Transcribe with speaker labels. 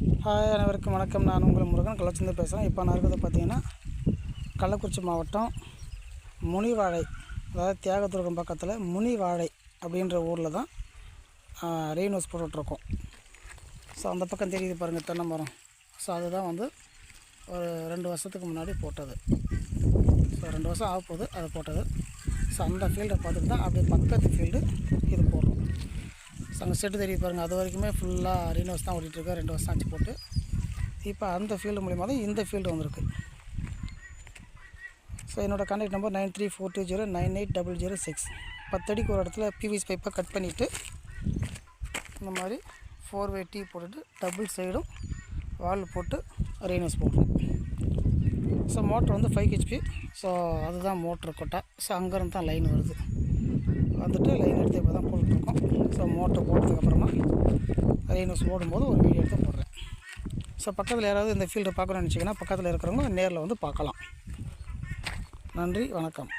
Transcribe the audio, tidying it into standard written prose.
Speaker 1: Hi, அனைவருக்கும் வணக்கம். நான் உங்கள் முருகன் கள்ளச்சந்தை பேசுகிறேன். இப்போ நான் இருக்கிறது பார்த்திங்கன்னா கள்ளக்குறிச்சி மாவட்டம் முனிவாழை, அதாவது தியாகதுர்கம் பக்கத்தில் முனிவாழை அப்படின்ற ஊரில் தான் ரெயின் ஹவுஸ் போட்டுட்ருக்கோம். ஸோ அந்த பக்கம் தெரியுது பாருங்கள், தென்னை மரம். ஸோ அதுதான் வந்து ஒரு 2 வருஷத்துக்கு முன்னாடி போட்டது. ஸோ 2 வருஷம் ஆக போகுது அது போட்டது. ஸோ அந்த ஃபீல்டை பார்த்துட்டு தான் அப்படியே பக்கத்து ஃபீல்டு இது போடுறோம். ஸோ அங்கே செட்டு தெரியுது பாருங்கள், அது வரைக்குமே ஃபுல்லாக ரெயின் ஹவுஸ் தான் ஓடிட்டுருக்கு. 2 வருஷம் ஆச்சு போட்டு. இப்போ அந்த ஃபீல்டு மூலிமா தான் இந்த ஃபீல்டு வந்திருக்கு. ஸோ என்னோடய கான்டாக்ட் நம்பர் 9342098006. 10 அடிக்கு ஒரு இடத்துல பிவிசி பைப்பை கட் பண்ணிவிட்டு இந்த மாதிரி 4-way டீ போட்டுட்டு டபுள் சைடும் வால் போட்டு ரெயின் ஹவுஸ் போடுறோம். ஸோ மோட்ரு வந்து 5 HP. ஸோ அதுதான் மோட்ரு கொட்டா. ஸோ அங்கேருந்து தான் லைன் வருது. வந்துட்டு லைன் எடுத்து இப்போ தான் போட்டுட்ருக்கோம். ஸோ மோட்ரு போட்டதுக்கப்புறமா ரெயின் ஹவுஸ் ஓடும்போது ஒரு வீடியோ எடுத்து போடுறேன். ஸோ பக்கத்தில் யாராவது இந்த ஃபீல்டு பார்க்கணும்னு நினச்சிங்கன்னா பக்கத்தில் இருக்கிறவங்க நேரில் வந்து பார்க்கலாம். நன்றி, வணக்கம்.